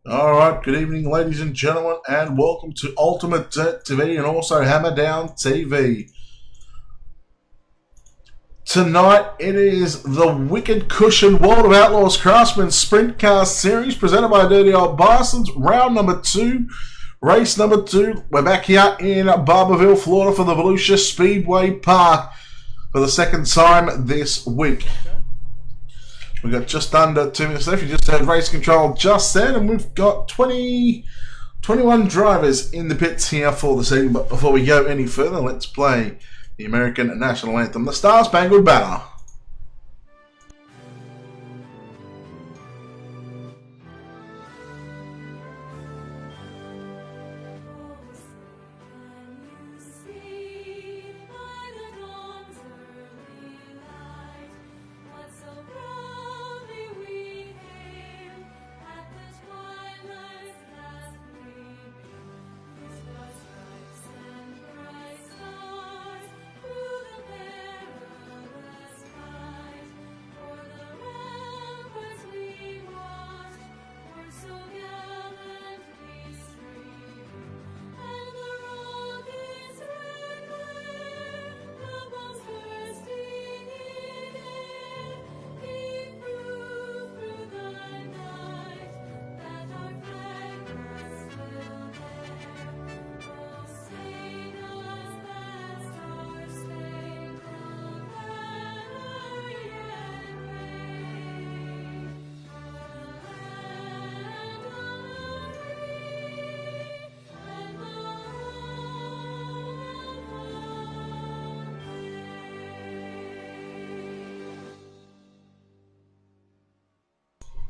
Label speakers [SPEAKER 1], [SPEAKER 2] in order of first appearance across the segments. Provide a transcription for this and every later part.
[SPEAKER 1] All right, good evening, ladies and gentlemen, and welcome to Ultimate Dirt TV and also Hammer Down TV. Tonight, it is the Wicked Cushion World of Outlaws Craftsman Sprint Car Series presented by Dirty Old Bastards. Round number 2, race number 2. We're back here in Barberville, Florida for the Volusia Speedway Park for the second time this week. We've got just under 2 minutes left. You just had race control just then, and we've got 21 drivers in the pits here for the evening. But before we go any further, let's play the American National Anthem, the Star Spangled Banner.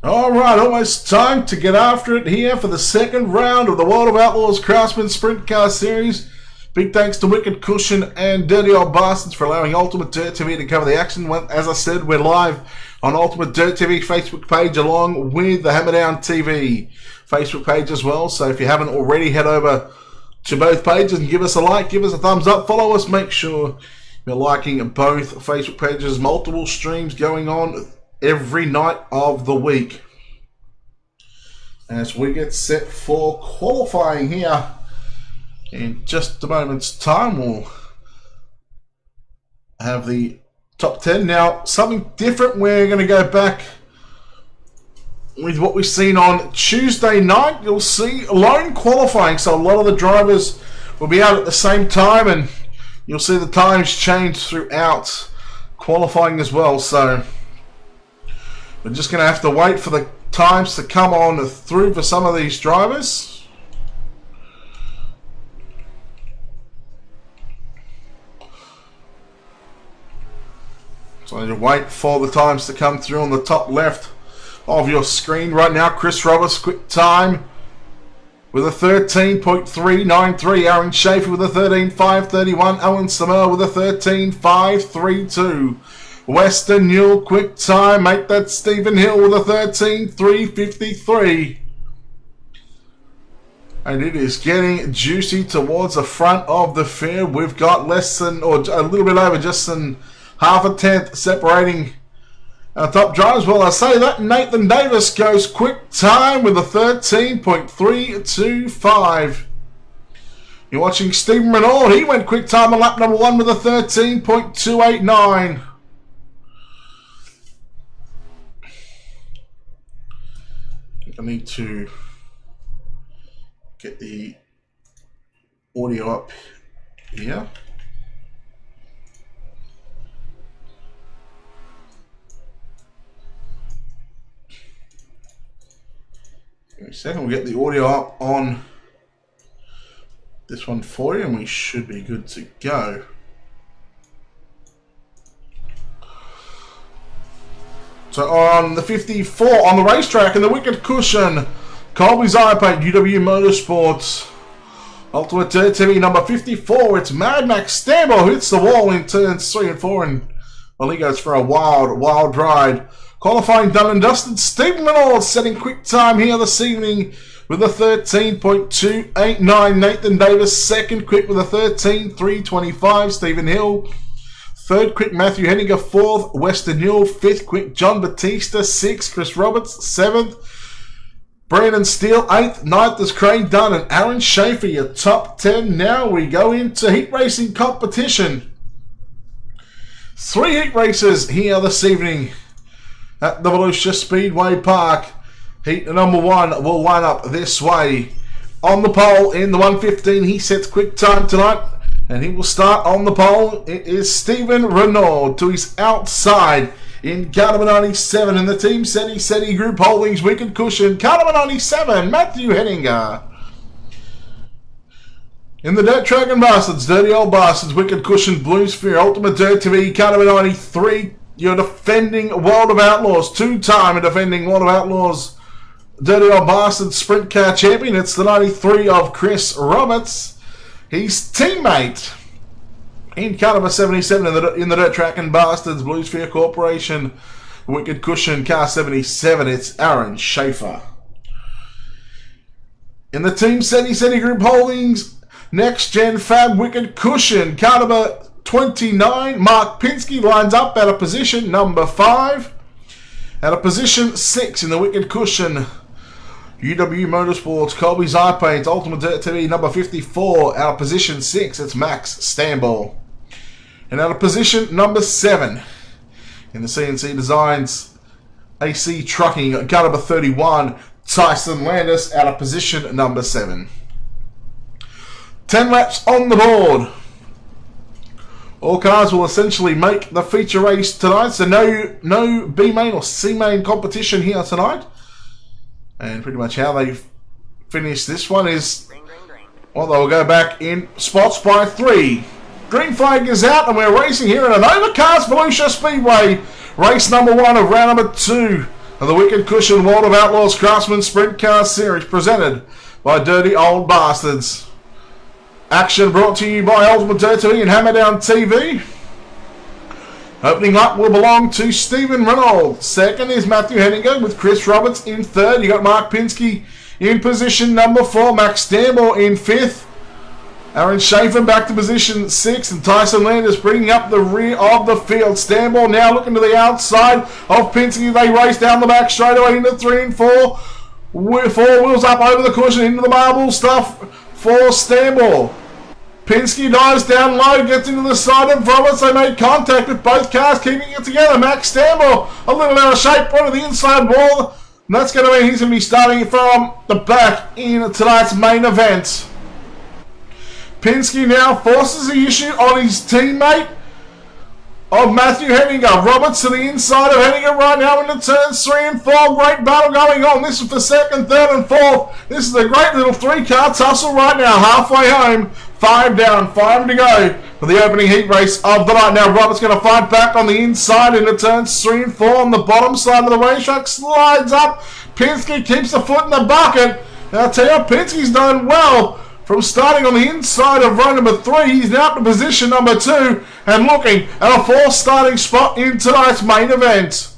[SPEAKER 1] Alright, almost time to get after it here for the second round of the World of Outlaws Craftsman Sprint Car Series. Big thanks to Wicked Cushion and Dirty Old Bastards for allowing Ultimate Dirt TV to cover the action. As I said, we're live on Ultimate Dirt TV Facebook page along with the Hammer Down TV Facebook page as well. So if you haven't already, head over to both pages and give us a like, give us a thumbs up, follow us, make sure you're liking both Facebook pages. Multiple streams going on every night of the week as we get set for qualifying here. In just a moment's time, we'll have the top 10. Now, something different, we're going to go back with what we've seen on Tuesday night. You'll see lone qualifying, so a lot of the drivers will be out at the same time, and you'll see the times change throughout qualifying as well. So we're just going to have to wait for the times to come on through for some of these drivers. So you wait for the times to come through on the top left of your screen. Right now, Chris Roberts, quick time with a 13.393. Aaron Schaefer with a 13.531. Owen Samar with a 13.532. Western Newell, quick time, make that Stephen Hill with a 13.353. And it is getting juicy towards the front of the field. We've got less than, or a little bit over, just than half a tenth separating our top drivers. Well, I say that Nathan Davis goes quick time with a 13.325. You're watching Stephen Renaud. He went quick time on lap number 1 with a 13.289. I need to get the audio up here. Give me a second, we'll get the audio up on this one for you and we should be good to go. So on the 54 on the racetrack in the Wicked Cushion, Colby's iPad, UW Motorsports, Ultimate Dirt TV number 54. It's Mad Max Stambo who hits the wall in turns 3 and 4, and well, he goes for a wild ride. Qualifying done and dusted. Stephen Renaud setting quick time here this evening with a 13.289. Nathan Davis second quick with a 13.325. Stephen Hill third quick, Matthew Henniger. Fourth, Weston Newell. Fifth quick, John Batista. Sixth, Chris Roberts. Seventh, Brandon Steele, 8th. 9th is Craig Dunn and Aaron Schaefer, your top 10. Now we go into heat racing competition. 3 heat races here this evening at the Volusia Speedway Park. Heat number 1 will line up this way. On the pole in the 1:15, he sets quick time tonight, and he will start on the pole. It is Stephen Renaud to his outside in car number 97 in the Team SETI Group Holdings Wicked Cushion. Car number 97, Matthew Henninger. In the Dirt Track and Bastards, Dirty Old Bastards, Wicked Cushion, Blue Sphere, Ultimate Dirt TV, car number 93, your defending World of Outlaws, 2-time defending World of Outlaws, Dirty Old Bastards Sprintcar champion. It's the 93 of Chris Roberts, his teammate. In car number 77 in the Dirt Track and Bastards, Blue Sphere Corporation, Wicked Cushion, car 77, it's Aaron Schaefer. In the Team SETI Group Holdings, Next Gen Fab Wicked Cushion, car number 29, Mark Pinsky lines up at a position number 5. At a position 6 in the Wicked Cushion, UW Motorsports, Colby's Eye Paint, Ultimate Dirt TV, number 54. Out of position 6, it's Max Stamball. And out of position number 7, in the CNC Designs AC Trucking, car number 31, Tyson Landis, out of position number 7. 10 laps on the board. All cars will essentially make the feature race tonight, so no B main or C main competition here tonight. And pretty much how they finish this one is, well, they'll go back in spots by 3. Green flag is out, and we're racing here at an overcast Volusia Speedway. Race number 1 of round number 2 of the Wicked Cushion World of Outlaws Craftsman Sprint Car Series, presented by Dirty Old Bastards. Action brought to you by Ultimate Dirt TV and Hammerdown TV. Opening up will belong to Stephen Renaud. Second is Matthew Henninger with Chris Roberts in 3rd. You got Mark Pinsky in position number 4. Max Stamball in 5th. Aaron Schaefer back to position 6, and Tyson Landis bringing up the rear of the field. Stamball now looking to the outside of Pinsky. They race down the back straight away into 3 and 4. 4 wheels up over the cushion into the marble stuff for Stamball. Pinsky dives down low, gets into the side of Roberts. They made contact with both cars, keeping it together. Max Stamball a little out of shape, onto the inside wall. And that's going to mean he's going to be starting from the back in tonight's main event. Pinsky now forces the issue on his teammate of Matthew Henninger. Roberts to the inside of Henninger right now into turns 3 and 4. Great battle going on. This is for 2nd, 3rd and 4th. This is a great little 3-car tussle right now. Halfway home. 5 down, 5 to go for the opening heat race of the night. Now Roberts going to fight back on the inside into turns 3 and 4 on the bottom side of the racetrack. Slides up. Pinsky keeps the foot in the bucket. And I'll tell you, Pinsky's done well. From starting on the inside of row number 3, he's now up to position number 2 and looking at a 4th starting spot in tonight's main event.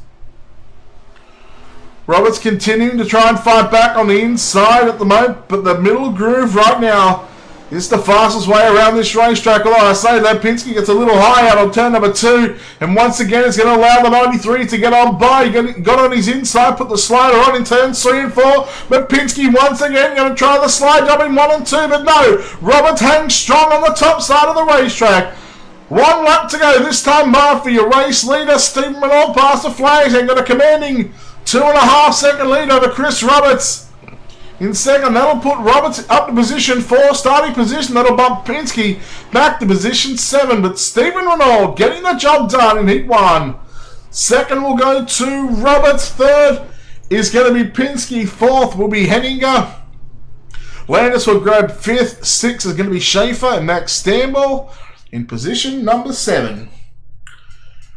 [SPEAKER 1] Roberts continuing to try and fight back on the inside at the moment, but the middle groove right now is the fastest way around this racetrack. Although I say that Pinsky gets a little high out on turn number 2, and once again it's going to allow the 93 to get on by. He got on his inside, put the slider on in turns 3 and 4, but Pinsky once again going to try the slide job in 1 and 2, but no, Roberts hangs strong on the top side of the racetrack. 1 lap to go, this time marked for your race leader, Stephen Renaud, past the flags and got a commanding 2.5 second lead over Chris Roberts. In 2nd, that'll put Roberts up to position 4, starting position. That'll bump Pinsky back to position 7. But Stephen Renaud getting the job done in heat 1. 2nd will go to Roberts. 3rd is going to be Pinsky. 4th will be Henninger. Landis will grab 5th. 6th is going to be Schaefer and Max Stamball in position number 7.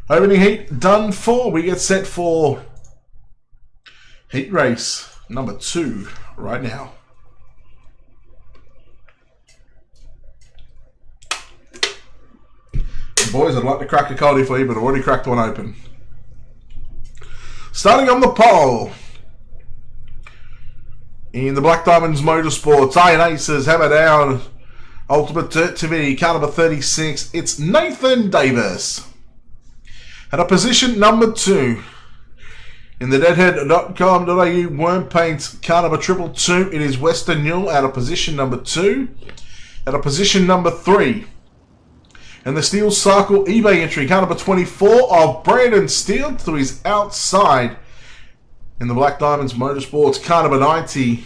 [SPEAKER 1] Opening heat done for. We get set for heat race number 2. Right now. Boys, I'd like to crack a coldie for you, but I've already cracked one open. Starting on the pole. In the Black Diamonds Motorsports, Iron Aces, Hammer Down, Ultimate Dirt TV, car number 36. It's Nathan Davis. At a position number 2. In the deadhead.com.au worm paint car number 222, it is Western Newell out of position number 2. Out of position number 3. And the Steel Cycle eBay entry, car number 24 of Brandon Steele to his outside. In the Black Diamonds Motorsports, car number 90,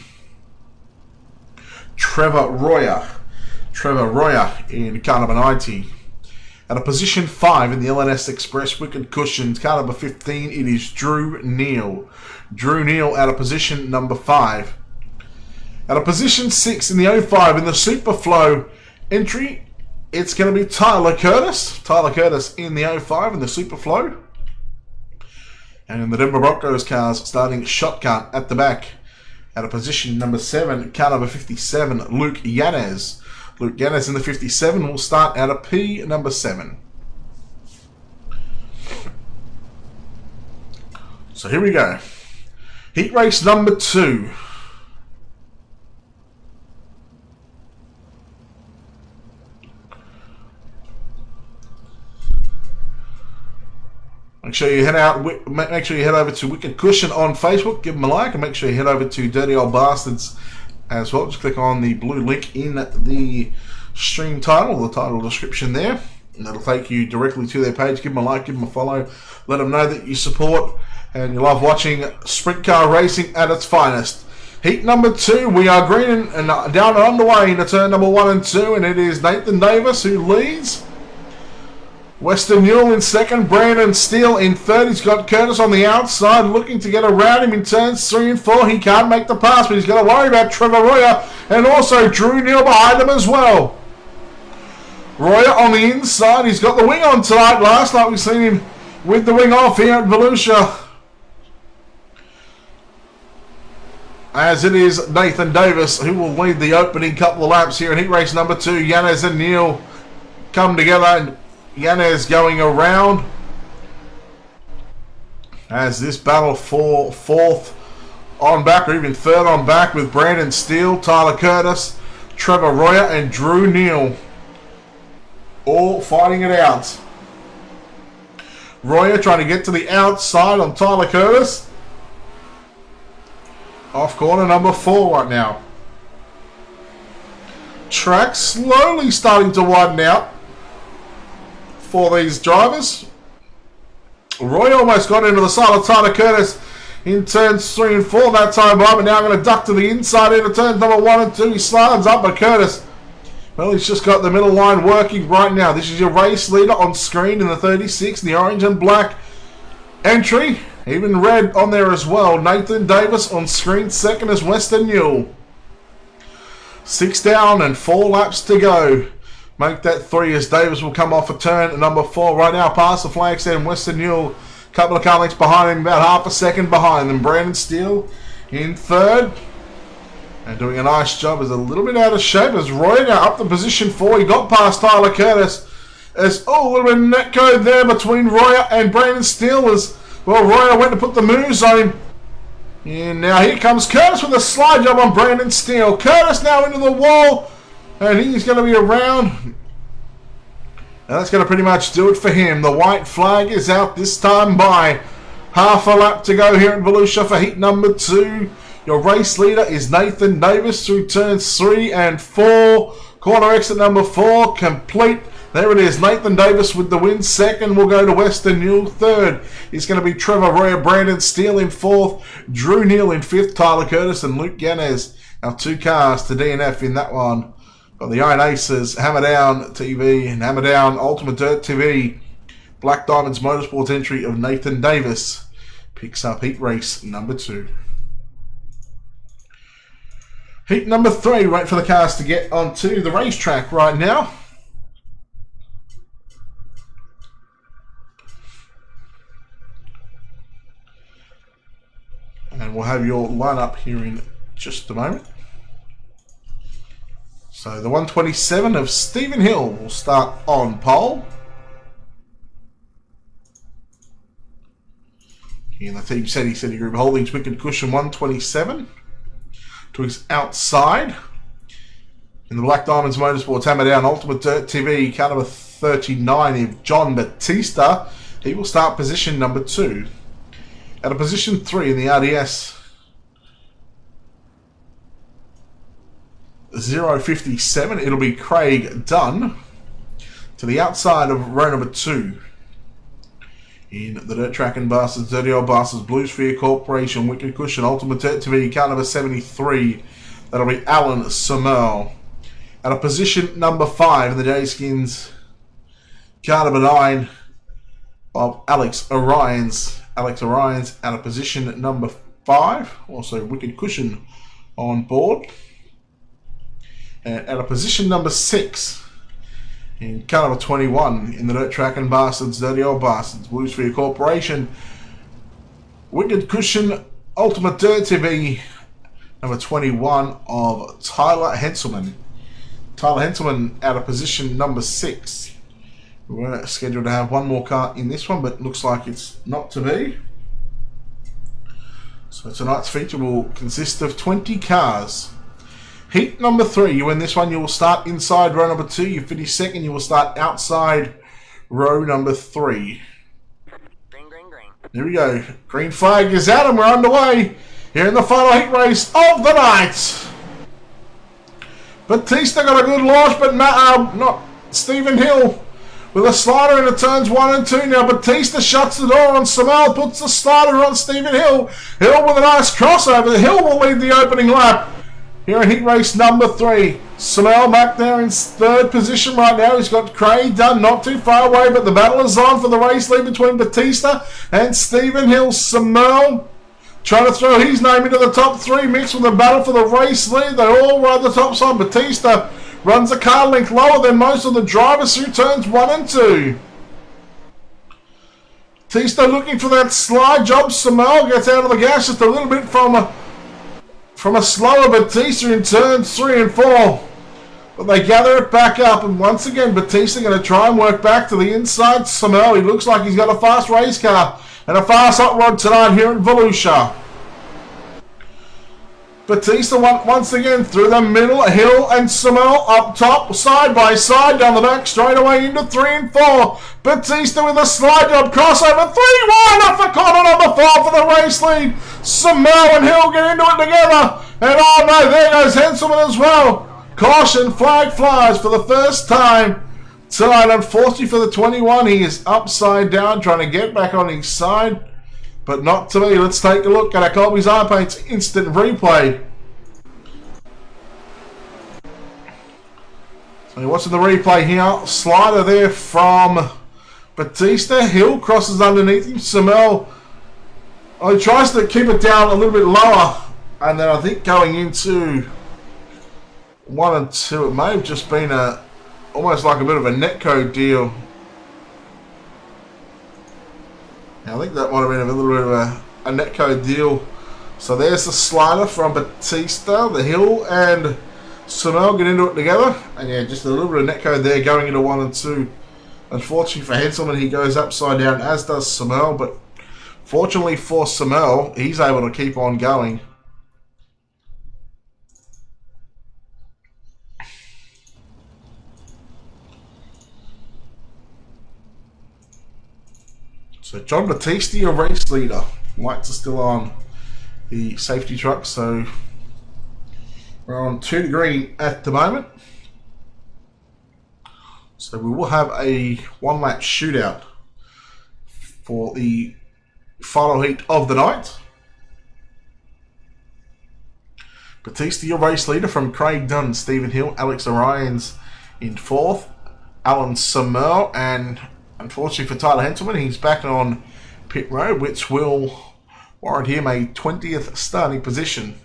[SPEAKER 1] Trevor Royer. Trevor Royer in car number 90. At a position 5 in the LNS Express Wicked Cushions, car number 15, it is Drew Neal. Drew Neal out of position number 5. At a position 6 in the 05 in the Superflow entry, it's going to be Tyler Curtis. Tyler Curtis in the 05 in the Superflow. And in the Denver Broncos cars, starting shotgun at the back. At a position number 7, car number 57, Luke Yanez. Luke Yanez in the 57 will start out of P number 7. So here we go. Heat race number 2. Make sure you head over to Wicked Cushion on Facebook, give them a like, and make sure you head over to Dirty Old Bastards as well. Just click on the blue link in the stream title, the title description there, and that'll take you directly to their page. Give them a like, give them a follow, let them know that you support and you love watching sprint car racing at its finest. Heat number 2, we are green and down and underway into turn number 1 and 2, and it is Nathan Davis who leads. Western Newell in second, Brandon Steele in third. He's got Curtis on the outside looking to get around him in turns 3 and 4. He can't make the pass, but he's got to worry about Trevor Royer and also Drew Neal behind him as well. Royer on the inside. He's got the wing on tonight. Last night we've seen him with the wing off here at Volusia. As it is Nathan Davis who will lead the opening couple of laps here in heat race number 2. Yanez and Neal come together, and Yanez going around as this battle for 4th on back, or even 3rd on back, with Brandon Steele, Tyler Curtis, Trevor Royer and Drew Neal all fighting it out. Royer trying to get to the outside on Tyler Curtis. Off corner number 4 right now. Track slowly starting to widen out for these drivers. Roy almost got into the side of Tyler Curtis in turns 3 and 4 that time by, but now going to duck to the inside into turns number 1 and 2. He slides up, but Curtis, well, he's just got the middle line working right now. This is your race leader on screen in the 36, the orange and black entry, even red on there as well. Nathan Davis on screen second as Western Newell. 6 down and 4 laps to go. Make that 3 as Davis will come off a turn number 4 right now past the flag stand. Western Newell, a couple of car lengths behind him, about half a second behind them. Brandon Steele in 3rd. And doing a nice job, is a little bit out of shape as Roy now up to position 4. He got past Tyler Curtis. There's a little bit of net code there between Royer and Brandon Steele as, well, Royer went to put the moves on him. And now here comes Curtis with a slide job on Brandon Steele. Curtis now into the wall, and he's going to be around. And that's going to pretty much do it for him. The white flag is out this time by half a lap to go here at Volusia for heat number 2. Your race leader is Nathan Davis through turns 3 and 4. Corner exit number 4 complete. There it is. Nathan Davis with the win. Second will go to Western Newell. Third is going to be Trevor Royer, Brandon Steele in 4th. Drew Neal in 5th. Tyler Curtis and Luke Yanez. Our 2 cars to DNF in that one. Got the Iron Aces, Hammer Down TV and Hammer Down Ultimate Dirt TV. Black Diamonds Motorsports entry of Nathan Davis picks up heat race number 2. Heat number 3, wait for the cars to get onto the racetrack right now. And we'll have your lineup here in just a moment. So the 127 of Stephen Hill will start on pole. In the Team City Group Holdings Wicked Cushion 127 to his outside. In the Black Diamonds Motorsports Hammer Down Ultimate Dirt TV, car number 39 of John Batista. He will start position number 2. Out of position 3 in the RDS, 057, it'll be Craig Dunn. To the outside of row number 2 in the Dirt Track and Bastards, Dirty Old Bastards, Blue Sphere Corporation, Wicked Cushion, Ultimate TV, car number 73. That'll be Alan Samel. Out of position number 5 in the J-Skins, car number 9 of Alex Orions. Alex Orions out of position number 5. Also Wicked Cushion on board. And out of position number 6 in car number 21 in the Dirt Track and Bastards, Dirty Old Bastards, Blue Sphere Corporation, Wicked Cushion, Ultimate Dirt TV, number 21 of Tyler Henselman. Tyler Henselman out of position number 6. We were scheduled to have one more car in this one, but looks like it's not to be. So tonight's feature will consist of 20 cars. Heat number 3, you win this one, you will start inside row number 2. You finish second, you will start outside row number 3.
[SPEAKER 2] Green, green, green.
[SPEAKER 1] Here we go. Green flag is out and we're underway here in the final heat race of the night. Batista got a good launch, but not Stephen Hill with a slider into turns 1 and 2. Now Batista shuts the door on Samel, puts the slider on Stephen Hill. Hill with a nice crossover. Hill will lead the opening lap here in heat race number 3. Samel back there in 3rd position right now. He's got Craig Dunn not too far away, but the battle is on for the race lead between Batista and Stephen Hill. Samel trying to throw his name into the top 3, mixed with the battle for the race lead. They all ride the top side. Batista runs a car length lower than most of the drivers through turns 1 and 2. Batista looking for that slide job. Samel gets out of the gas just a little bit from a slower Batista in turns 3 and 4. But they gather it back up, and once again Batista going to try and work back to the inside. Samel, he looks like he's got a fast race car and a fast hot rod tonight here at Volusia. Batista once again through the middle. Hill and Samel up top, side by side, down the back, straight away into 3 and 4. Batista with a slide job, crossover, 3 wide off the corner number 4 for the race lead. Samel and Hill get into it together. And oh no, there goes Henselman as well. Caution, flag flies for the first time tonight. Unfortunately for the 21, he is upside down trying to get back on his side. But not to be. Let's take a look at our Colby's Eye Paints instant replay. So you're watching the replay here. Slider there from Batista. Hill crosses underneath him. Samel, he tries to keep it down a little bit lower. And then I think going into 1 and 2, it may have just been almost like a bit of a netcode deal. I think that might have been a little bit of a netcode deal. So there's the slider from Batista. The Hill and Samel get into it together. And yeah, just a little bit of netcode there going into 1 and 2. Unfortunately for Henselman, he goes upside down, as does Samel. But fortunately for Samel, he's able to keep on going. So John Batista, your race leader. Lights are still on the safety truck, so we're on 2 to green at the moment. So we will have a 1-lap shootout for the final heat of the night. Batista, your race leader, from Craig Dunn, Stephen Hill, Alex Orions in 4th, Alan Samel, and unfortunately for Tyler Henselman, he's back on pit road, which will warrant him a 20th starting position.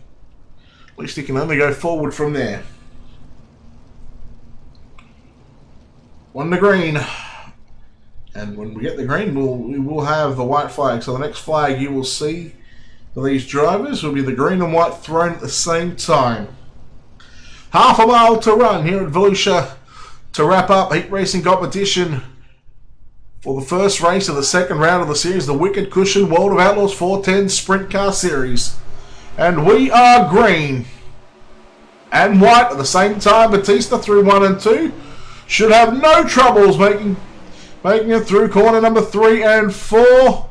[SPEAKER 1] At least he can only go forward from there. 1 to green. And when we get the green, we will have the white flag. So the next flag you will see for these drivers will be the green and white thrown at the same time. Half a mile to run here at Volusia to wrap up heat racing competition for the first race of the second round of the series, the Wicked Cushion World of Outlaws 410 Sprint Car Series. And we are green and white at the same time. Batista through 1 and 2. Should have no troubles making it through corner number 3 and 4.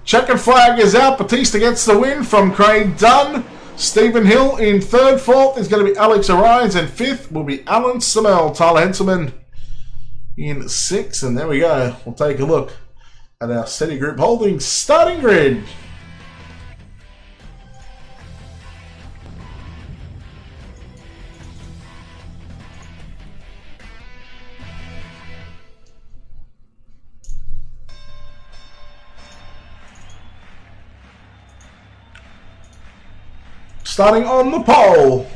[SPEAKER 1] Checkered flag is out. Batista gets the win from Craig Dunn. Stephen Hill in third. Fourth is going to be Alex Orions. And fifth will be Alan Samel. Tyler Henselman in sixth. And there we go. We'll take a look at our SETI Group Holdings starting grid. Starting on the pole.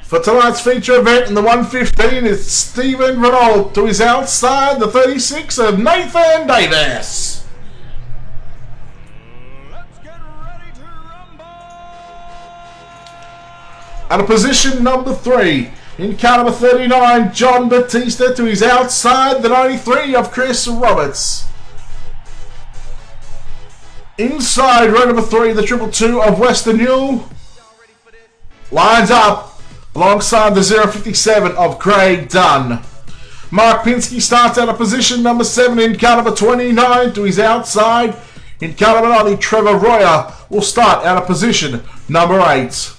[SPEAKER 1] For tonight's feature event in the 115 is Stephen Renault to his outside, the 36 of Nathan Davis.
[SPEAKER 3] Let's get ready to rumble!
[SPEAKER 1] At a position number 3, in car number 39, John Batista to his outside, the 93 of Chris Roberts. Inside row number 3, the 222 of Western Newell lines up alongside the 057 of Craig Dunn. Mark Pinsky starts out of position number 7 in car number 29 to his outside. In car number 90, Trevor Royer will start out of position number 8.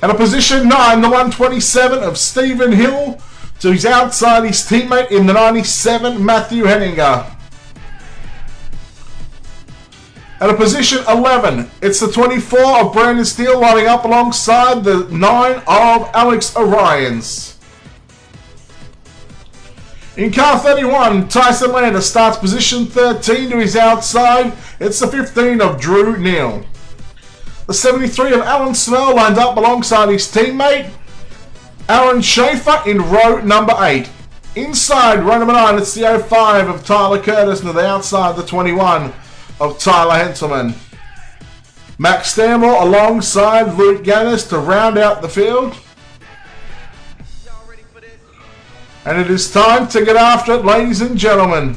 [SPEAKER 1] At a position 9, the 127 of Stephen Hill to his outside, his teammate in the 97, Matthew Henninger. At a position 11, it's the 24 of Brandon Steele lining up alongside the 9 of Alex Orions. In car 31, Tyson Lander starts position 13 to his outside. It's the 15 of Drew Neal. The 73 of Alan Snell lined up alongside his teammate, Aaron Schaefer in row number 8. Inside row number 9, it's the 05 of Tyler Curtis, and to the outside, the 21 of Tyler Henselman. Max Stanmore alongside Luke Gannis to round out the field. And it is time to get after it, ladies and gentlemen.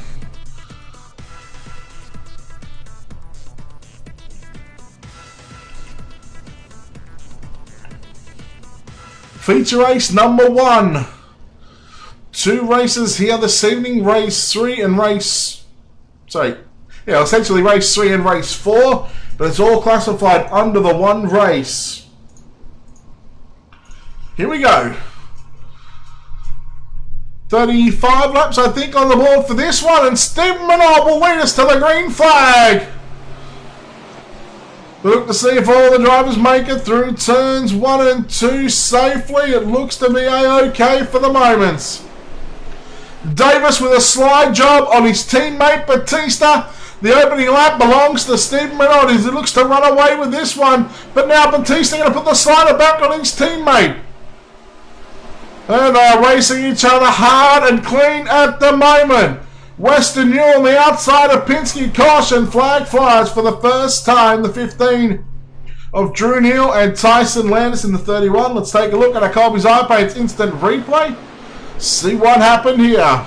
[SPEAKER 1] Feature race number 1. 2 races here this evening, race 3 and race... essentially race 3 and race 4, but it's all classified under the one race. Here we go. 35 laps, I think, on the board for this one, and Stephen Renault will lead us to the green flag. We look to see if all the drivers make it through turns 1 and 2 safely. It looks to be a-okay for the moment. Davis with a slide job on his teammate Batista. The opening lap belongs to Stephen Renault as he looks to run away with this one. But now Batista going to put the slider back on his teammate. And they're racing each other hard and clean at the moment. Western Newell on the outside of Pinsky. Caution, flag flies for the first time. The 15 of Drew Neal and Tyson Landis in the 31. Let's take a look at a Colby's iPaint's instant replay. See what happened here.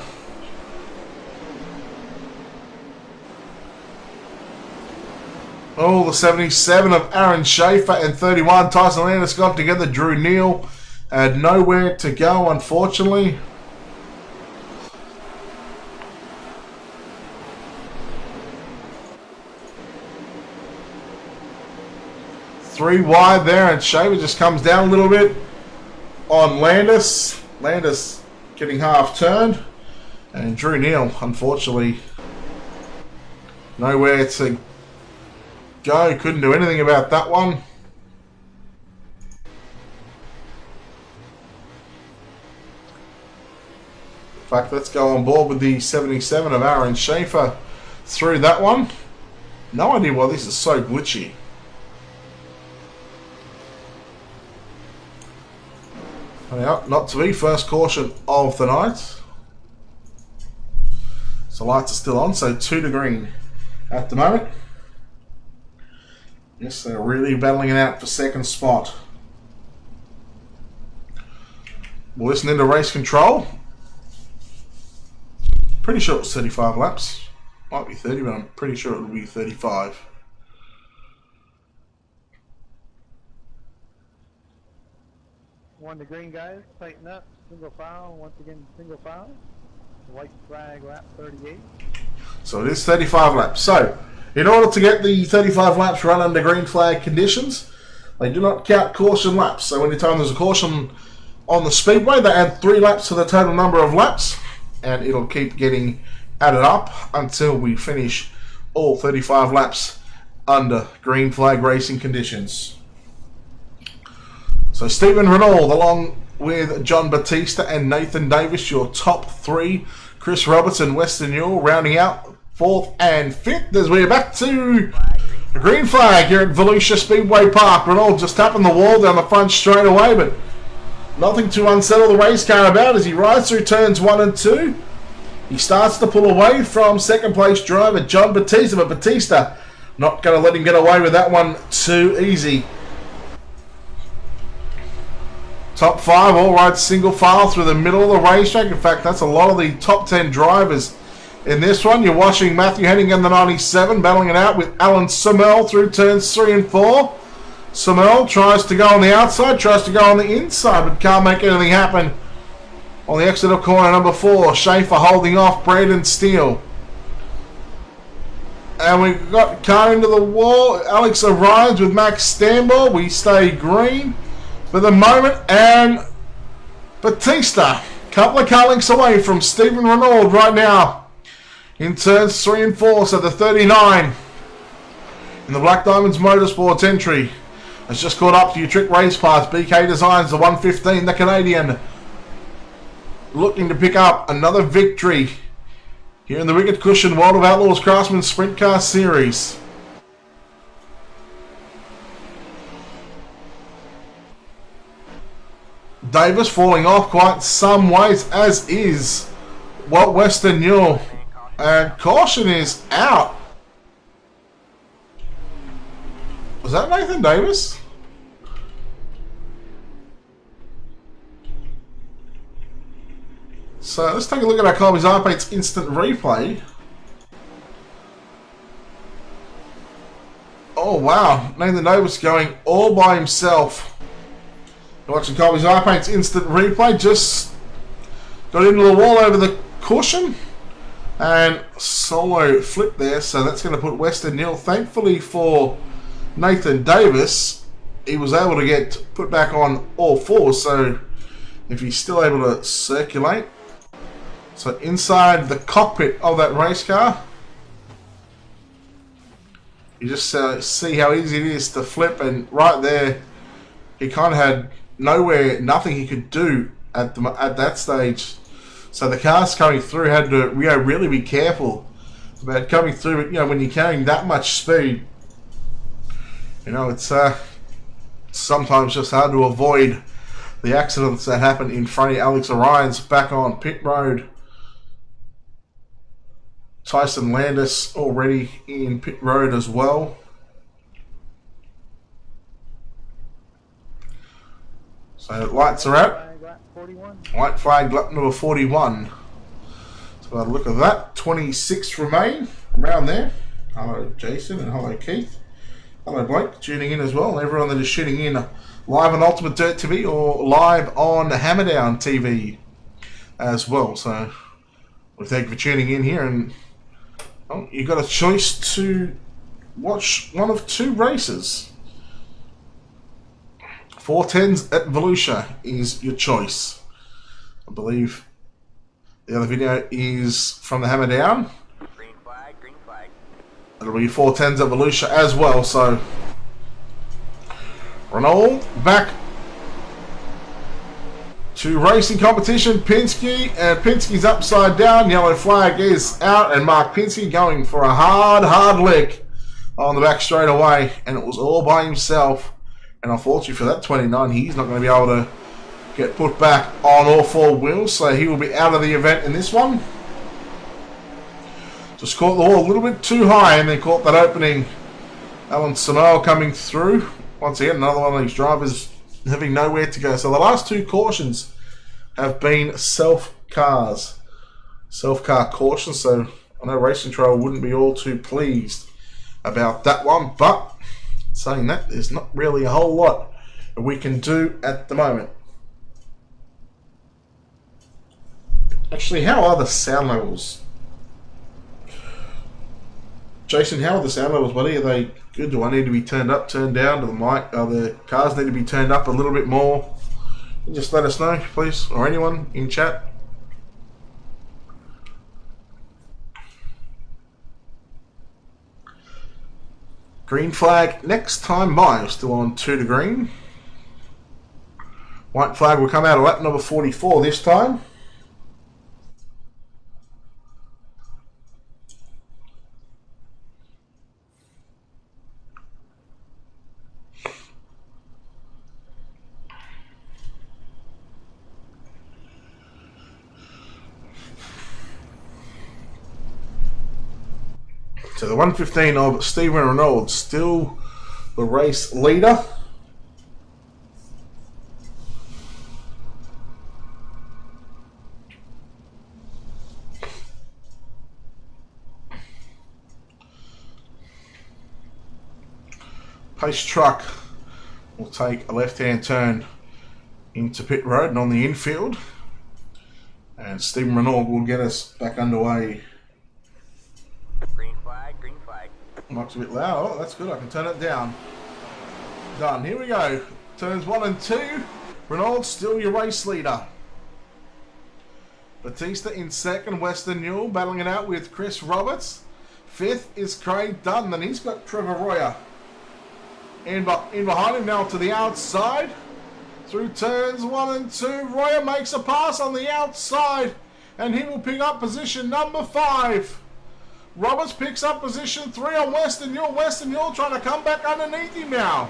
[SPEAKER 1] Oh, the 77 of Aaron Schaefer and 31. Tyson Landis got together. Drew Neal had nowhere to go, unfortunately. Three wide there, and Schaefer just comes down a little bit on Landis. Landis getting half turned, and Drew Neal, unfortunately, nowhere to go. Couldn't do anything about that one. In fact, let's go on board with the 77 of Aaron Schaefer through that one. No idea why this is so glitchy. Not to be, first caution of the night. So lights are still on, so 2 to green at the moment. Yes, they're really battling it out for second spot. We'll listen into race control. Pretty sure it was 35 laps. Might be 30, but I'm pretty sure it will be 35.
[SPEAKER 4] One to green, guys. Tighten up. Single file. Once again, single file. White flag lap 38.
[SPEAKER 1] So it is 35 laps. So, in order to get the 35 laps run under green flag conditions, they do not count caution laps. So anytime there's a caution on the speedway, they add 3 laps to the total number of laps, and it'll keep getting added up until we finish all 35 laps under green flag racing conditions. So Stephen Renault, along with John Batista and Nathan Davis, your top 3. Chris Robertson, Western Newell, rounding out 4th and 5th as we're back to the green flag here at Volusia Speedway Park. Renault just tapping the wall down the front straight away, but nothing to unsettle the race car about as he rides through turns 1 and 2. He starts to pull away from second place driver John Batista, but Batista not going to let him get away with that one too easy. Top 5 all ride single file through the middle of the racetrack. In fact, that's a lot of the top 10 drivers in this one. You're watching Matthew Henning in the 97 battling it out with Alan Summel through turns 3 and 4. Summel tries to go on the outside, tries to go on the inside, but can't make anything happen. On the exit of corner number 4, Schaefer holding off Braden Steele. And we've got car into the wall. Alex arrives with Max Stanball. We stay green for the moment, and Batista, couple of car lengths away from Stephen Renault right now in turns 3 and 4. So the 39 in the Black Diamonds Motorsports entry has just caught up to your Trick Race Parts. BK Designs, the 115, the Canadian, looking to pick up another victory here in the Wicked Cushion World of Outlaws Craftsman Sprint Car Series. Davis falling off quite some ways, as is Western Newell. And caution is out. Was that Nathan Davis? So let's take a look at our Colby's iPate's instant replay. Oh wow, Nathan Davis going all by himself. Watching Colby's iPate's instant replay, just got into the wall over the cushion and solo flip there, so that's going to put Western Newell. Thankfully for Nathan Davis, he was able to get put back on all 4, so if he's still able to circulate. So inside the cockpit of that race car, you just see how easy it is to flip, and right there he kind of had nothing he could do at that stage. So the cars coming through had to really be careful about coming through. But when you're carrying that much speed, it's sometimes just hard to avoid the accidents that happen in front of you. Alex Orion's back on pit road. Tyson Landis already in pit road as well. So lights are out. White flag lap number 41. So we'll have a look at that. 26 remain around there. Hello Jason and hello Keith. Hello Blake, tuning in as well. Everyone that is shooting in live on Ultimate Dirt TV or live on Hammerdown TV as well. So we thank you for tuning in here, and you've got a choice to watch one of 2 races. 410s at Volusia is your choice. I believe the other video is from the Hammerdown.
[SPEAKER 2] Green flag, green flag.
[SPEAKER 1] It'll be 410s at Volusia as well. So Renault back to racing competition. Pinsky, and Pinsky's upside down. Yellow flag is out, and Mark Pinsky going for a hard lick on the back straight away, and it was all by himself. And unfortunately for that 29, he's not going to be able to get put back on all 4 wheels, so he will be out of the event in this one. Just caught the wall a little bit too high, and then caught that opening. Alan Samuel coming through. Once again, another one of these drivers having nowhere to go. So the last 2 cautions have been self-car cautions, so I know Race Control wouldn't be all too pleased about that one, but saying that, there's not really a whole lot that we can do at the moment. Actually, how are the sound levels? Jason, how are the sound levels, buddy? Are they good? Do I need to be turned up, turned down? Do the mic, the cars need to be turned up a little bit more? Just let us know, please, or anyone in chat. Green flag next time by. Still on 2 to green. White flag will come out of lap number 44 this time. So the 115 of Stephen Reynolds still the race leader. Pace truck will take a left-hand turn into pit road and on the infield. And Stephen Reynolds will get us back underway.
[SPEAKER 2] Green flag, green flag.
[SPEAKER 1] Mike's a bit loud. Oh, that's good. I can turn it down. Done. Here we go. Turns 1 and 2. Reynolds still your race leader. Batista in second. Western Newell battling it out with Chris Roberts. Fifth is Craig Dunn. Then he's got Trevor Royer. In behind him now to the outside. Through turns 1 and 2. Royer makes a pass on the outside. And he will pick up position number 5. Roberts picks up position 3 on Western Newell. Western Newell trying to come back underneath him now.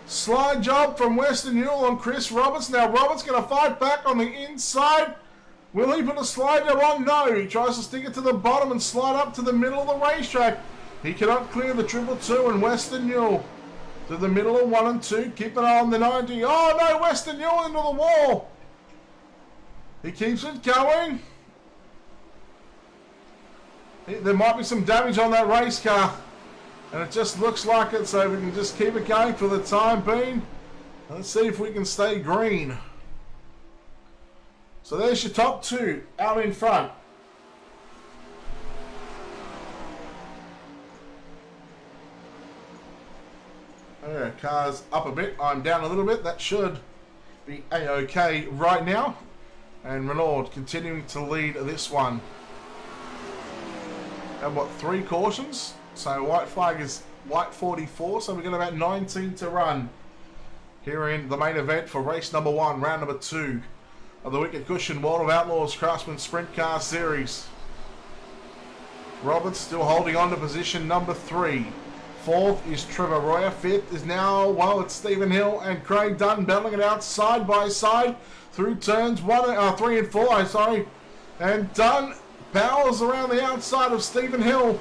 [SPEAKER 1] Slide job from Western Newell on Chris Roberts. Now Roberts going to fight back on the inside. Will he put a slide job on? No. He tries to stick it to the bottom and slide up to the middle of the racetrack. He cannot clear the 222 and Western Newell to the middle of 1 and 2. Keep an eye on the 90. Oh no, Western Newell into the wall. He keeps it going. There might be some damage on that race car. And it just looks like it, so we can just keep it going for the time being. Let's see if we can stay green. So there's your top 2 out in front. Okay, car's up a bit. I'm down a little bit. That should be a-okay right now. And Renault continuing to lead this one. And what, 3 cautions? So white flag is white 44. So we've got about 19 to run. Here in the main event for race number 1, round number 2 of the Wicked Cushion World of Outlaws Craftsman Sprint Car Series. Roberts still holding on to position number 3. 4th is Trevor Royer. 5th is now, well, it's Stephen Hill and Craig Dunn battling it out side by side through turns 3 and 4. Sorry, and Dunn powers around the outside of Stephen Hill.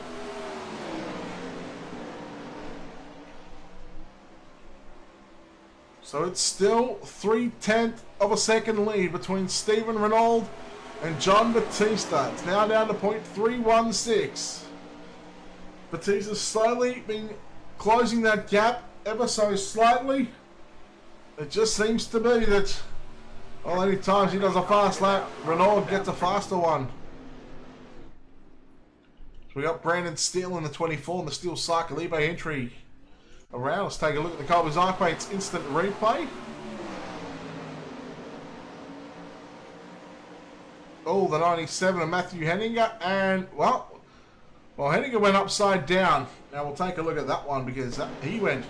[SPEAKER 1] So it's still 3/10 of a second lead between Stephen Reynolds and John Batista. It's now down to .316. Batista's slowly been closing that gap ever so slightly. It just seems to be that, well, any times he does a fast lap, Renault gets a faster one. So we got Brandon Steele in the 24 and the Steel Cycle eBay entry around. Let's take a look at the Colby's iPaints instant replay. Oh, the 97 of Matthew Henninger, and well, Henninger went upside down. Now we'll take a look at that one because he went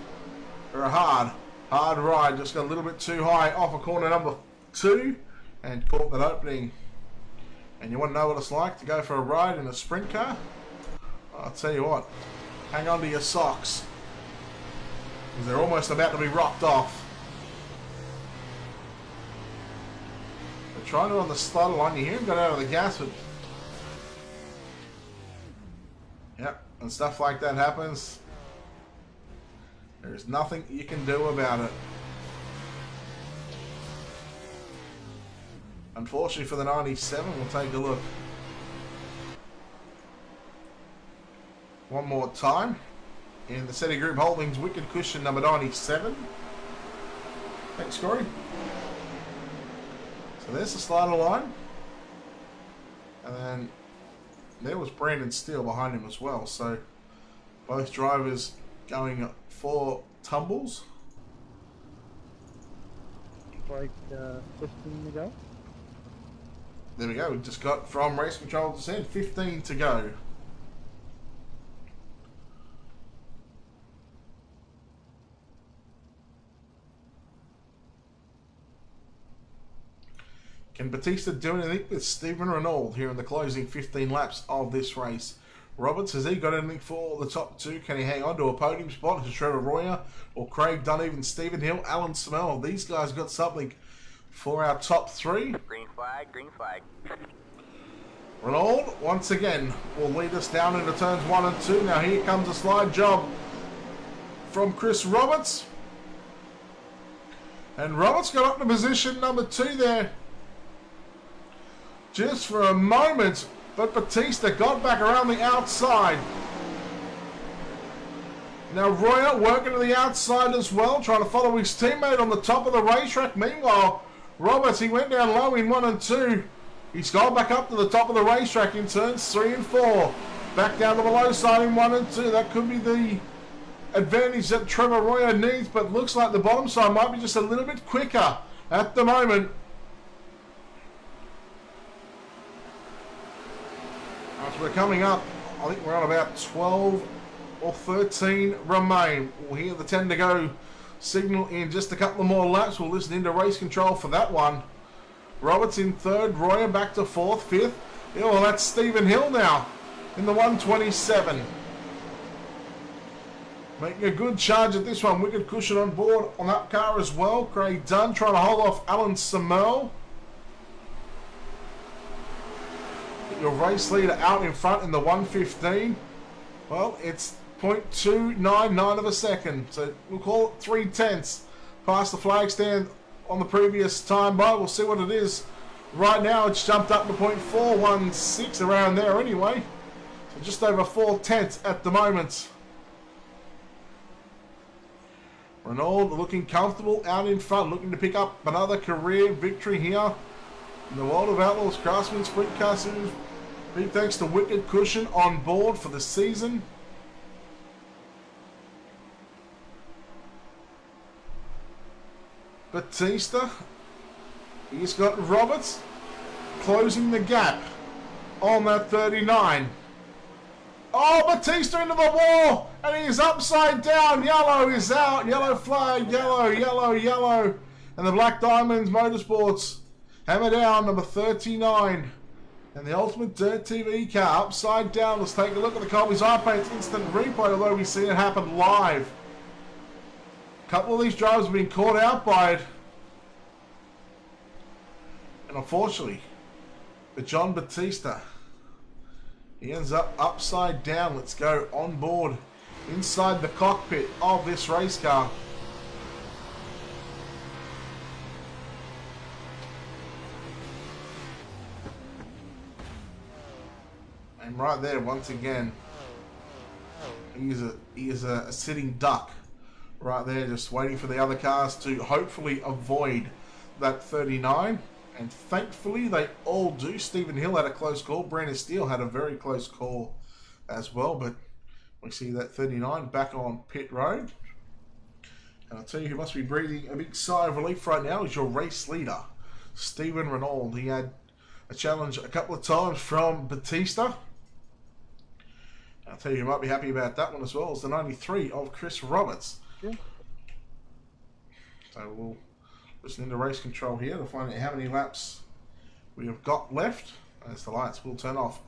[SPEAKER 1] for a hard ride. Just got a little bit too high off of corner number 2 and caught that opening. And you want to know what it's like to go for a ride in a sprint car? I'll tell you what, hang on to your socks because they're almost about to be rocked off. They're trying to on the slaughter line. You hear him go out of the gas, but yep, and stuff like that happens. There's nothing you can do about it. Unfortunately for the 97, we'll take a look one more time in the SETI Group Holdings Wicked Cushion number 97. Thanks, Corey. So So there's the slider line. And then there was Brandon Steele behind him as well. So both drivers going for tumbles.
[SPEAKER 4] Like 15 to go.
[SPEAKER 1] There we go. We just got from race control to said 15 to go. Can Batista do anything with Stephen Renault here in the closing 15 laps of this race? Roberts, has he got anything for the top two? Can he hang on to a podium spot? Has Trevor Royer or Craig Dunn, Stephen Hill, Alan Smell? These guys got something for our top three.
[SPEAKER 2] Green flag, green flag.
[SPEAKER 1] Renault, once again, will lead us down into turns 1 and 2. Now here comes a slide job from Chris Roberts. And Roberts got up to position number 2 there. Just for a moment, but Batista got back around the outside. Now Royer working to the outside as well, trying to follow his teammate on the top of the racetrack. Meanwhile, Roberts, he went down low in 1 and 2. He's gone back up to the top of the racetrack in turns 3 and 4. Back down to the low side in 1 and 2. That could be the advantage that Trevor Royer needs, but looks like the bottom side might be just a little bit quicker at the moment. As we're coming up, I think we're on about 12 or 13 remain. We'll hear the 10 to go signal in just a couple of more laps. We'll listen into race control for that one. Roberts in third, Royer back to fourth, fifth. Yeah, well, that's Stephen Hill now in the 127. Making a good charge at this one. Wicked cushion on board on that car as well. Craig Dunn trying to hold off Alan Samel. Your race leader out in front in the 115. Well, it's 0.299 of a second. So we'll call it 3/10 past the flag stand on the previous time by. We'll see what it is. Right now it's jumped up to 0.416 around there anyway. So just over 4/10 at the moment. Renault looking comfortable out in front, looking to pick up another career victory here in the World of Outlaws Craftsman Sprintcar Series. Big thanks to Wicked Cushion on board for the season. Batista, he's got Roberts closing the gap on that 39. Oh, Batista into the wall, and he's upside down. Yellow is out. Yellow flag, yellow, yellow, yellow. And the Black Diamonds Motorsports hammer down, number 39. And the Ultimate Dirt TV car upside down. Let's take a look at the Colby's Eye Paints instant replay, although we see it happen live. A couple of these drivers have been caught out by it. And unfortunately, for John Batista, he ends up upside down. Let's go on board inside the cockpit of this race car. And right there, once again, he is a sitting duck right there, just waiting for the other cars to hopefully avoid that 39. And thankfully, they all do. Stephen Hill had a close call. Brandon Steele had a very close call as well. But we see that 39 back on pit road. And I'll tell you who must be breathing a big sigh of relief right now is your race leader, Stephen Renault. He had a challenge a couple of times from Batista. I'll tell you who might be happy about that one as well is the 93 of Chris Roberts.
[SPEAKER 4] Yeah.
[SPEAKER 1] So we'll listen into race control here to find out how many laps we have got left as the lights will turn off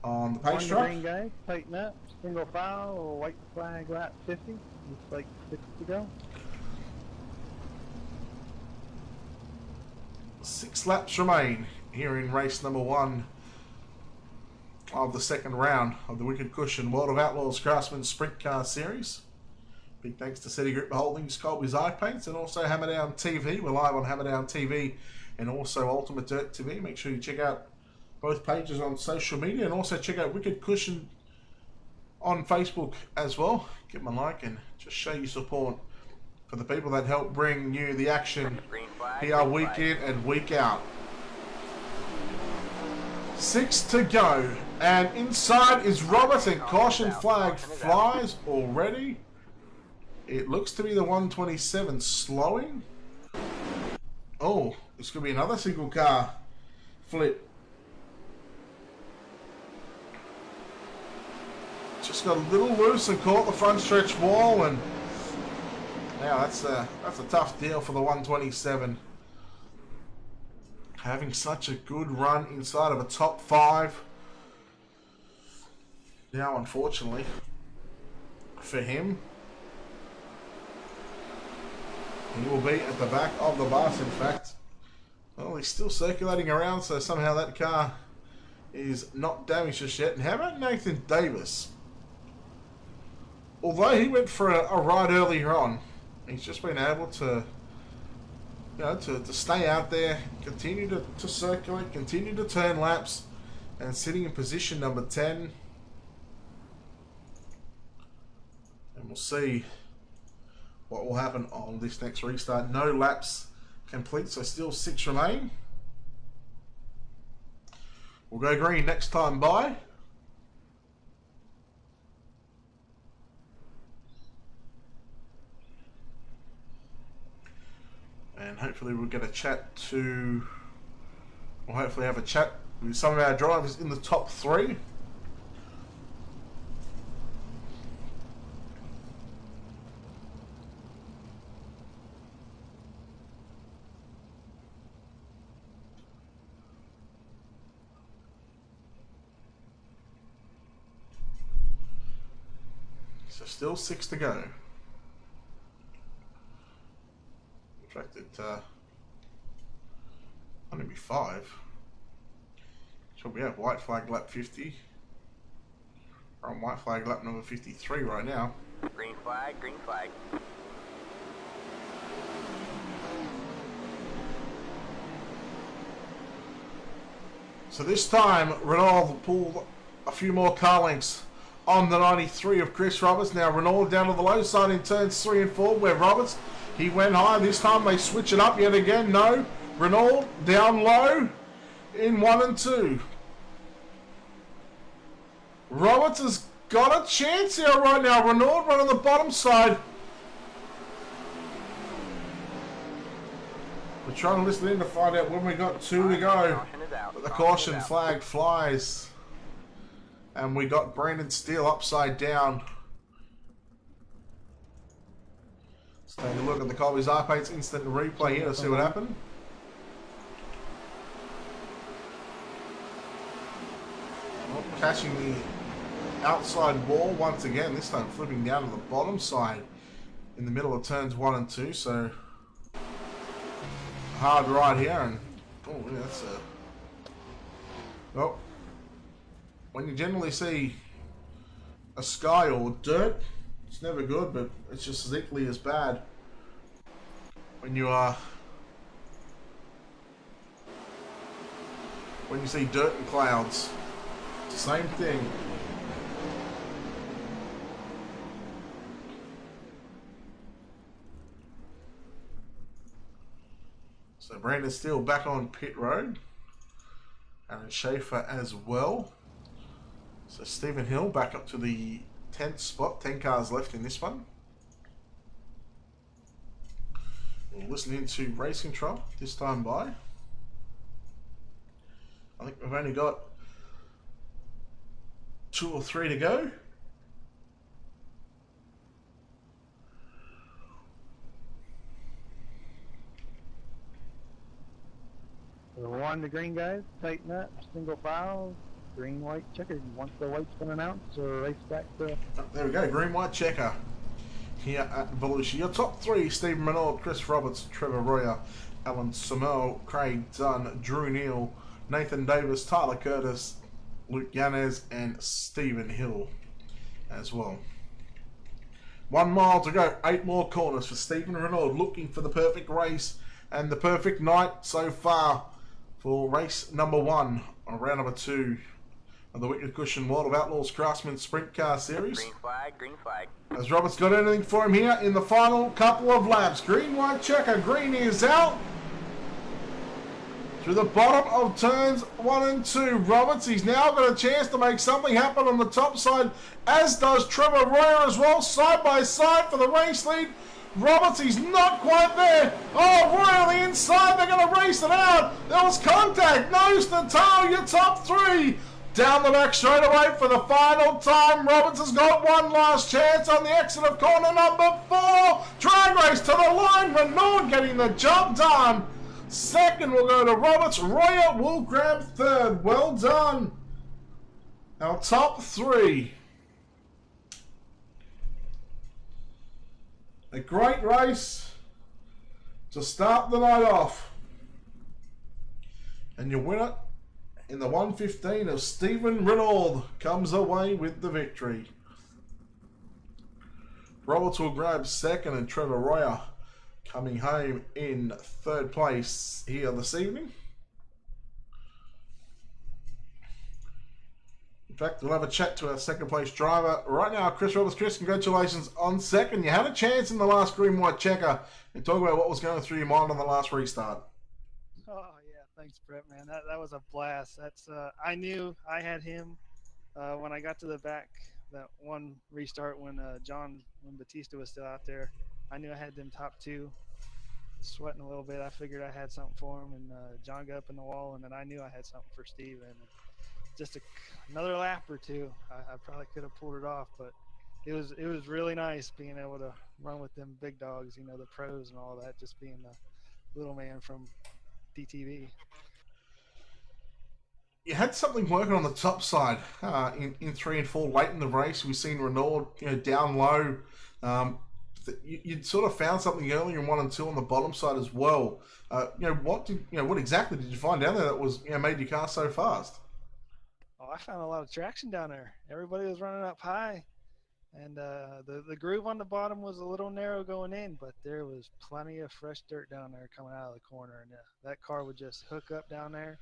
[SPEAKER 1] on the pace track.
[SPEAKER 4] Green guy, tighten up, single file or white flag lap 50. Looks like 6 to go.
[SPEAKER 1] 6 laps remain here in race number 1 of the second round of the Wicked Cushion World of Outlaws Craftsman Sprint Car Series. Big thanks to City Group Holdings, Colby's Eye Paints, and also Hammerdown TV. We're live on Hammerdown TV and also Ultimate Dirt TV. Make sure you check out both pages on social media and also check out Wicked Cushion on Facebook as well. Give them a like and just show your support for the people that help bring you the action here week in and week out. 6 to go. And inside is Robert, and caution flag flies already. It looks to be the 127 slowing. Oh, this could be another single car flip. Just got a little loose and caught the front stretch wall, and now that's a tough deal for the 127. Having such a good run inside of a top 5. Now, unfortunately, for him, he will be at the back of the bus. In fact, well, he's still circulating around, so somehow that car is not damaged just yet. And how about Nathan Davis? Although he went for a ride earlier on, he's just been able to, you know, to stay out there, continue to circulate, continue to turn laps, and sitting in position number 10. And we'll see what will happen on this next restart. No laps complete, so still 6 remain. We'll go green next time by. And hopefully we'll get a chat to, we'll hopefully have a chat with some of our drivers in the top 3. So still 6 to go. In fact, it only be 5. So we have white flag lap 50. We're on white flag lap number 53 right now.
[SPEAKER 2] Green flag, green flag.
[SPEAKER 1] So this time, Renault pulled a few more car lengths on the 93 of Chris Roberts. Now Renault down to the low side in turns 3 and 4, where Roberts, he went high. This time they switch it up yet again. No, Renault down low in 1 and 2. Roberts has got a chance here right now. Renault right on the bottom side. We're trying to listen in to find out when we got 2 to go. But the caution flag flies. And we got Brandon Steele upside down. Let's take a look at the Colby's R-Pates instant replay here to see what happened. Oh, catching the outside wall once again, this time flipping down to the bottom side in the middle of turns 1 and 2, so hard ride here, and oh, yeah, that's a, well, when you generally see a sky or dirt, it's never good, but it's just as equally as bad when you when you see dirt and clouds. It's the same thing. So Brandon Steele back on pit road, and Schaefer as well. So Stephen Hill back up to the 10th spot. 10 cars left in this one. We'll listen into race control this time by. I think we've only got 2 or 3 to go.
[SPEAKER 4] The 1 to green, guys. Tighten up. Single file. Green, white checker. Once the white's been announced, or race back to...
[SPEAKER 1] Oh, there we go. Green, white checker here at Volusia. Your top 3: Stephen Renault, Chris Roberts, Trevor Royer, Alan Somel, Craig Dunn, Drew Neal, Nathan Davis, Tyler Curtis, Luke Yanez, and Stephen Hill as well. 1 mile to go. 8 more corners for Stephen Renault, looking for the perfect race and the perfect night so far for race number 1 on round number 2 of the Wicked Cushion World of Outlaws Craftsman Sprint Car Series.
[SPEAKER 2] Green flag, green flag.
[SPEAKER 1] Has Roberts got anything for him here in the final couple of laps? Green, white checker. Green is out. Through the bottom of turns 1 and 2. Roberts, he's now got a chance to make something happen on the top side, as does Trevor Royer as well, side by side for the race lead. Roberts, he's not quite there. Oh, Royer on the inside, they're going to race it out. There was contact, nose to toe, your top 3. Down the back straight away for the final time. Roberts has got one last chance on the exit of corner number 4. Drag race to the line. Renaud getting the job done. Second will go to Roberts. Royer will grab third. Well done. Our top 3. A great race to start the night off. And your winner in the 115 of Stephen Renaud comes away with the victory. Roberts will grab second, and Trevor Royer coming home in third place here this evening. In fact, we'll have a chat to our second place driver right now, Chris Roberts. Chris, congratulations on second. You had a chance in the last green-white checker, and talk about what was going through your mind on the last restart.
[SPEAKER 4] Oh yeah, thanks Brett, man. That was a blast. That's I knew I had him when I got to the back, that one restart when Batista was still out there. I knew I had them top 2. Sweating a little bit. I figured I had something for him, and John got up in the wall, and then I knew I had something for Steve. And just another lap or 2, I probably could have pulled it off, but it was really nice being able to run with them big dogs, you know, the pros and all that, just being the little man from DTV.
[SPEAKER 1] You had something working on the top side in 3 and 4 late in the race. We've seen Renaud, down low. You'd sort of found something earlier in 1 and 2 on the bottom side as well. What exactly did you find down there that was made your car so fast?
[SPEAKER 4] Oh, I found a lot of traction down there. Everybody was running up high, and the groove on the bottom was a little narrow going in, but there was plenty of fresh dirt down there coming out of the corner, and that car would just hook up down there.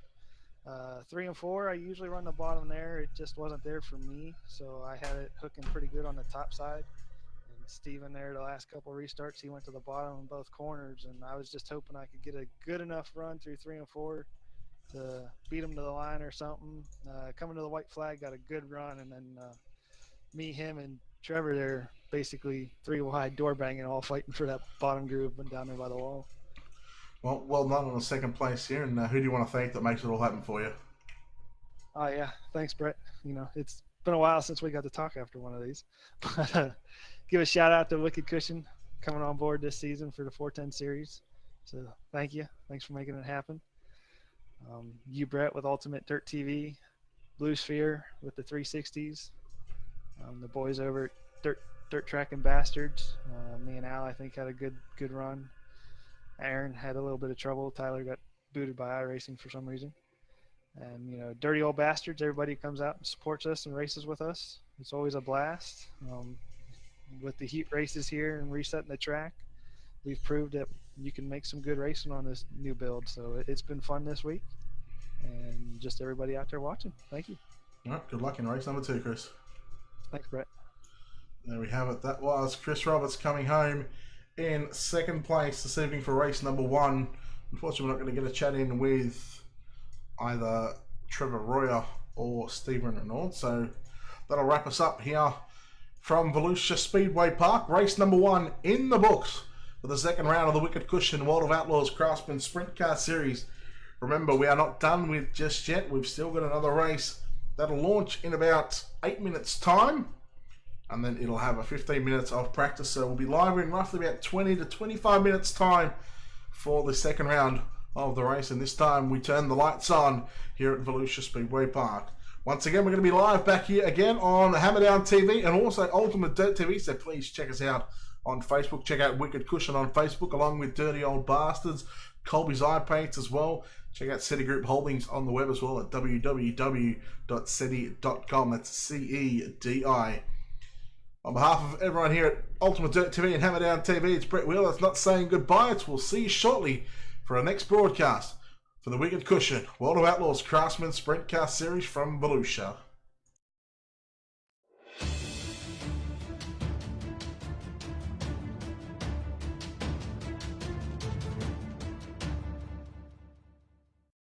[SPEAKER 4] 3 and 4, I usually run the bottom there. It just wasn't there for me, so I had it hooking pretty good on the top side. And Steven there, the last couple of restarts, he went to the bottom in both corners, and I was just hoping I could get a good enough run through 3 and 4 to beat him to the line or something. Coming to the white flag, got a good run, and then me, him, and Trevor there, basically 3 wide, door banging, all fighting for that bottom groove down there by the wall.
[SPEAKER 1] Well done on the second place here, and who do you want to thank that makes it all happen for you?
[SPEAKER 4] Oh yeah, thanks Brett. It's been a while since we got to talk after one of these, but give a shout out to Wicked Cushion coming on board this season for the 410 series. So thank you. Thanks for making it happen. You, Brett, with Ultimate Dirt TV, Blue Sphere with the 360s, the boys over at Dirt Track and Bastards. Me and Al, I think, had a good run. Aaron had a little bit of trouble. Tyler got booted by iRacing for some reason. And, Dirty Old Bastards, everybody comes out and supports us and races with us. It's always a blast. With the heat races here and resetting the track, we've proved that you can make some good racing on this new build. So it's been fun this week. And just everybody out there watching. Thank you.
[SPEAKER 1] All right, good luck in race number 2, Chris.
[SPEAKER 4] Thanks, Brett.
[SPEAKER 1] There we have it. That was Chris Roberts coming home in second place this evening for race number 1. Unfortunately, we're not going to get a chat in with either Trevor Royer or Stephen Renaud. So that'll wrap us up here from Volusia Speedway Park. Race number 1 in the books for the second round of the Wicked Cushion World of Outlaws Craftsman Sprint Car Series. Remember, we are not done with just yet. We've still got another race that'll launch in about 8 minutes time, and then it'll have a 15 minutes of practice. So we'll be live in roughly about 20 to 25 minutes time for the second round of the race, and this time we turn the lights on here at Volusia Speedway Park. Once again, we're going to be live back here again on Hammerdown TV and also Ultimate Dirt TV, so please check us out on Facebook. Check out Wicked Cushion on Facebook along with Dirty Old Bastards, Colby's Eye Paints as well. Check out SETI Group Holdings on the web as well at www.seti.com. That's CEDI. On behalf of everyone here at Ultimate Dirt TV and Hammerdown TV, it's Brett Wheeler. It's not saying goodbye. We'll see you shortly for our next broadcast for the Wicked Cushion World of Outlaws Craftsman Sprint Car Series from Volusia.